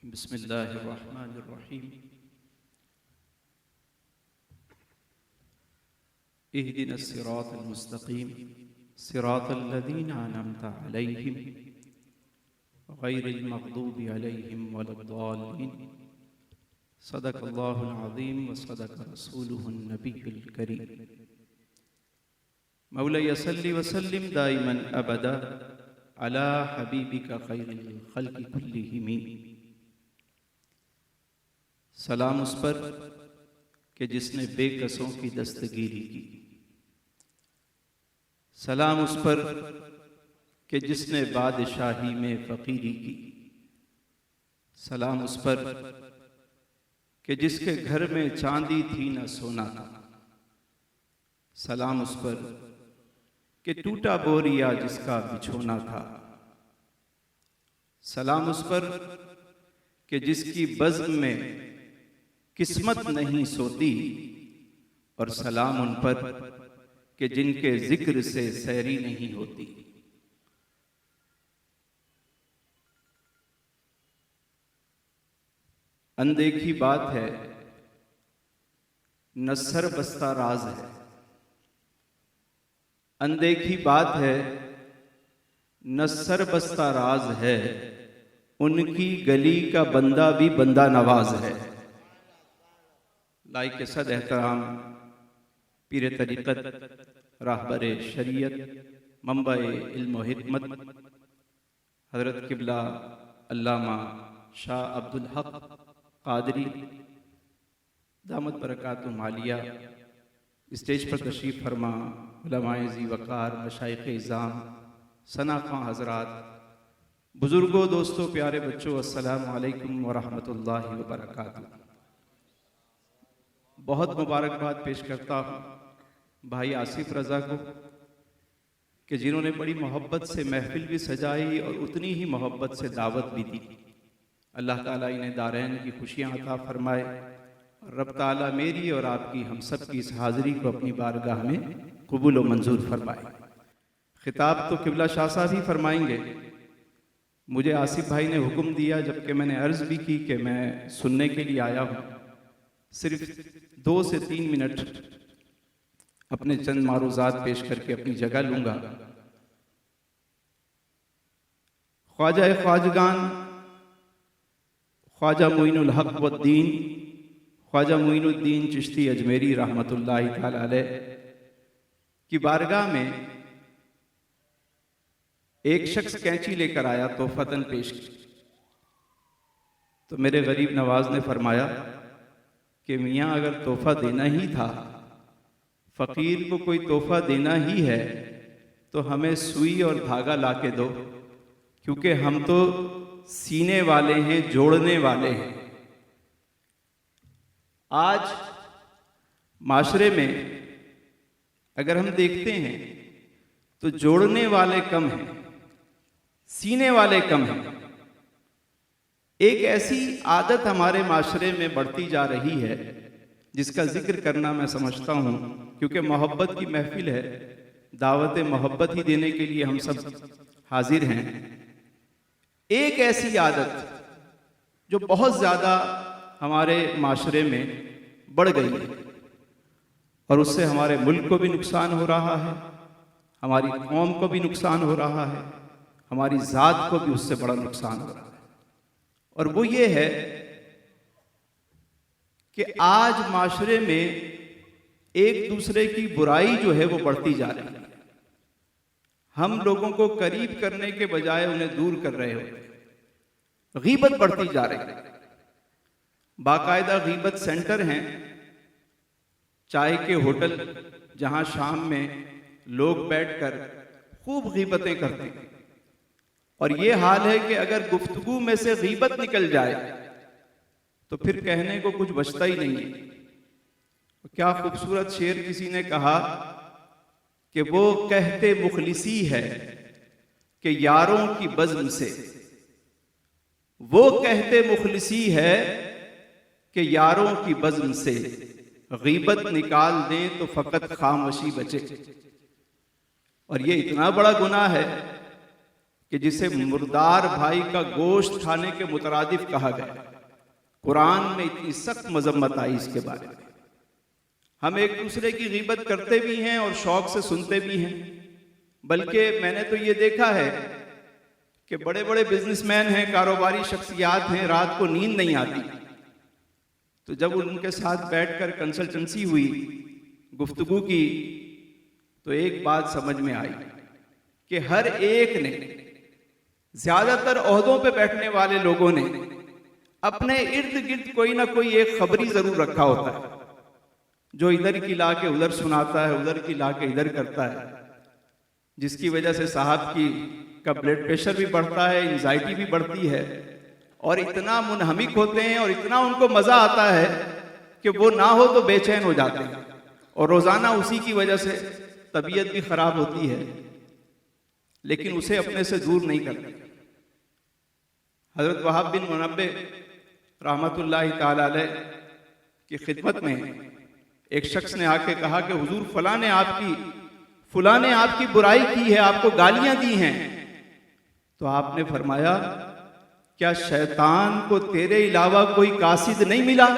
बिस्मिल्लाहिर्रहमानिर्रहीम। इहदिनस सिरातल मुस्तकीम सिरातल लज़ीना अनअमता अलैहिम गैरिल मग़दूबि अलैहिम वलद्दाल्लीन। सदक़ल्लाहुल अज़ीम व सदक़ रसूलुहुन नबियुल करीम। मौला सल्लि व सल्लिम दाइमन अबदा अला हबीबिका खैरिल खल्क़ि कुल्लिहिम। सलाम उस पर कि जिसने बेकसों की दस्तगीरी की, सलाम उस पर कि जिसने बादशाही में फ़कीरी की, सलाम उस पर कि जिसके घर में चांदी थी न सोना था, सलाम उस पर कि टूटा बोरिया जिसका बिछोना था, सलाम उस पर कि जिसकी बज़्म में किस्मत नहीं सोती, और सलाम उन पर कि जिनके जिक्र से सैरी नहीं होती। अनदेखी बात है न सर बस्ता राज है, अनदेखी बात है न सर बस्ता राज है, उनकी गली का बंदा भी बंदा नवाज है। लाइक सद एहतराम पीर तरीक़त राहबर शरीयत मंबए इल्म व हिकमत हज़रत क़िबला अल्लामा शाह अब्दुल हक क़ादरी दामत बरकातुहुम आलिया स्टेज पर तशरीफ़ फरमा, उलमाए ज़ी वक़ार, मशाइख़ इज़ाम, सनाख़ां हज़रात, बुज़ुर्गों, दोस्तों, प्यारे बच्चों, अस्सलामु अलैकुम व रहमतुल्लाहि व बरकातुहू। बहुत मुबारकबाद पेश करता हूँ भाई आसिफ रज़ा को कि जिन्होंने बड़ी मोहब्बत से महफिल भी सजाई और उतनी ही मोहब्बत से दावत भी दी। अल्लाह ताला इन्हें दारैन की खुशियाँ अता फरमाए और रब ताला मेरी और आपकी हम सब की इस हाज़िरी को अपनी बारगाह में कबूल व मंजूर फरमाए। खिताब तो क़िबला शाह साहब ही फरमाएंगे। मुझे आसिफ भाई ने हुक्म दिया, जबकि मैंने अर्ज़ भी की कि मैं सुनने के लिए आया हूँ, सिर्फ 2 से 3 मिनट अपने चंद मारूज़ात पेश करके अपनी जगह लूँगा। ख्वाजा ख्वाजगान ख्वाजा मोइनुल हक वद्दीन ख्वाजा मोइनुद्दीन चिश्ती अजमेरी रहमतुल्लाहि ताला अलैह की बारगाह में एक शख्स कैंची लेकर आया, तोहफ़तन पेश की। तो मेरे गरीब नवाज ने फरमाया कि मियाँ, अगर तोहफ़ा देना ही था, फ़कीर को कोई तोहफ़ा देना ही है, तो हमें सुई और धागा ला के दो, क्योंकि हम तो सीने वाले हैं, जोड़ने वाले हैं। आज माशरे में अगर हम देखते हैं तो जोड़ने वाले कम हैं, सीने वाले कम हैं। एक ऐसी आदत हमारे माशरे में बढ़ती जा रही है जिसका जिक्र करना मैं समझता हूँ, क्योंकि मोहब्बत की महफिल है, दावत मोहब्बत ही देने के लिए हम सब हाजिर हैं। एक ऐसी आदत जो बहुत ज़्यादा हमारे माशरे में बढ़ गई है और उससे हमारे मुल्क को भी नुकसान हो रहा है, हमारी कौम को भी नुकसान हो रहा है, हमारी ज़ात को भी उससे बड़ा नुकसान हो रहा है। और वो ये है कि आज माशरे में एक दूसरे की बुराई जो है वो बढ़ती जा रही है। हम लोगों को करीब करने के बजाय उन्हें दूर कर रहे होते हैं। गीबत बढ़ती जा रही है। बाकायदा गीबत सेंटर हैं, चाय के होटल, जहां शाम में लोग बैठकर खूब गीबतें करते हैं। और ये हाल है कि अगर गुफ्तगू में से गीबत निकल जाए तो फिर कहने को कुछ बचता ही नहीं है। क्या खूबसूरत शेर किसी ने कहा कि वो कहते मुखलिसी है कि यारों की बज़्म से, वो कहते मुखलिसी है कि यारों की बज़्म से, गीबत निकाल दें तो फ़कत खामोशी बचे। और ये इतना बड़ा गुनाह है कि जिसे मुर्दार भाई का गोश्त खाने के मुतरादिफ कहा गया। कुरान में इतनी सख्त मजम्मत आई इसके बारे में। हम एक दूसरे की गीबत करते भी हैं और शौक से सुनते भी हैं। बल्कि मैंने तो ये देखा है कि बड़े बड़े बिजनेसमैन हैं, कारोबारी शख्सियात हैं, रात को नींद नहीं आती, तो जब उनके साथ बैठकर कंसल्टेंसी हुई, गुफ्तगू की, तो एक बात समझ में आई कि हर एक ने, ज्यादातर ओहदों पे बैठने वाले लोगों ने अपने इर्द गिर्द कोई ना कोई एक खबरी जरूर रखा होता है, जो इधर की ला के उधर सुनाता है, उधर की ला के इधर करता है, जिसकी वजह से साहब का ब्लड प्रेशर भी बढ़ता है, एंजाइटी भी बढ़ती है, और इतना मुनहमिक होते हैं और इतना उनको मजा आता है कि वो ना हो तो बेचैन हो जाते हैं, और रोजाना उसी की वजह से तबीयत भी खराब होती है, लेकिन उसे अपने से दूर नहीं करते। हजरत वहाब बिन मुनब्बे रहमतुल्लाहि ताला अलैह की खिदमत में एक शख्स ने आके कहा कि हुजूर फलां ने आपकी बुराई की है, आपको गालियां दी हैं। तो आपने फरमाया, क्या शैतान को तेरे अलावा कोई कासिद नहीं मिला?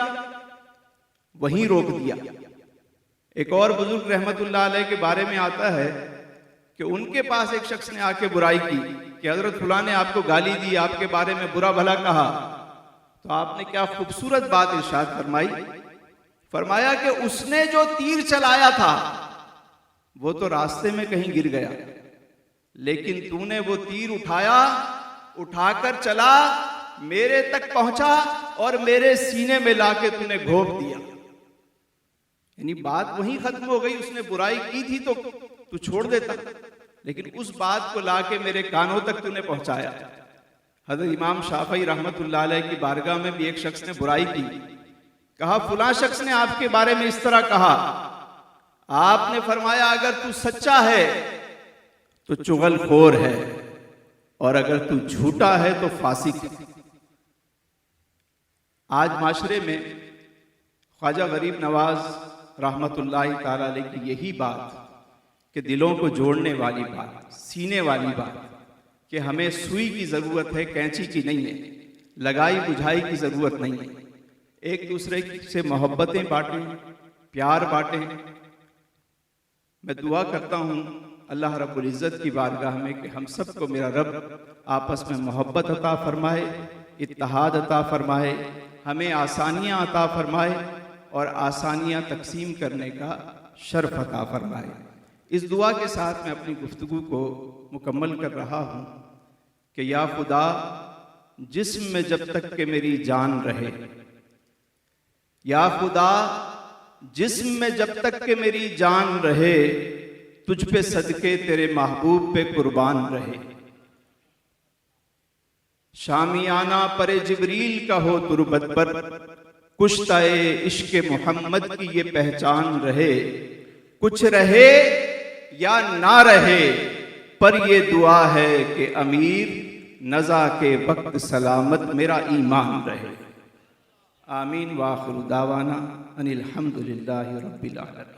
वहीं रोक दिया। एक और बुजुर्ग रहमतुल्लाह अलैह के बारे में आता है कि उनके पास एक शख्स ने आके बुराई की कि हजरत फलां ने आपको गाली दी, आपके बारे में बुरा भला कहा। तो आपने क्या खूबसूरत बात इरशाद फरमाई, फरमाया कि उसने जो तीर चलाया था वो तो रास्ते में कहीं गिर गया, लेकिन तूने वो तीर उठाकर चला, मेरे तक पहुंचा और मेरे सीने में लाके तूने घोंप दिया। यानी बात वहीं खत्म हो गई। उसने बुराई की थी तो तू छोड़ देता, लेकिन उस बात को लाके मेरे कानों तक तूने पहुंचाया। हजरत इमाम शाफई रहमतुल्लाह अलैह की बारगाह में भी एक शख्स ने बुराई की, कहा फलां शख्स ने आपके बारे में इस तरह कहा। आपने फरमाया, अगर तू सच्चा है तो चुगलखोर है, और अगर तू झूठा है तो फासिक है। आज माशरे में ख्वाजा गरीब नवाज रहमतुल्लाहि ताला अलैह की यही बात कि दिलों को जोड़ने वाली बात, सीने वाली बात, कि हमें सुई की जरूरत है, कैंची की नहीं है, लगाई बुझाई की जरूरत नहीं है। एक दूसरे से मोहब्बतें बांटें, प्यार बांटें। मैं दुआ करता हूँ अल्लाह रब्बुल इज़्ज़त की बारगाह में कि हम सबको मेरा रब आपस में मोहब्बत अता फरमाए, इत्तेहाद अता फरमाए, हमें आसानियाँ अता फरमाए और आसानियाँ तकसीम करने का शर्फ अता फरमाए। इस दुआ के साथ मैं अपनी गुफ्तगू को मुकम्मल कर रहा हूँ कि या खुदा, जिस्म में जब तक कि मेरी जान रहे, या खुदा जिस्म में जब तक कि मेरी जान रहे, तुझ पे सदके तेरे महबूब पे कुर्बान रहे। शामियाना परे जिब्रील का हो तुरबत पर, कुश्ताए इश्क मोहम्मद की ये पहचान रहे। कुछ रहे या ना रहे, पर ये दुआ है कि अमीर नज़ा के वक्त सलामत मेरा ईमान रहे। आमीन। व आखिरु दावाना अनिल हम्दुलिल्लाहि रब्बिल आलमीन।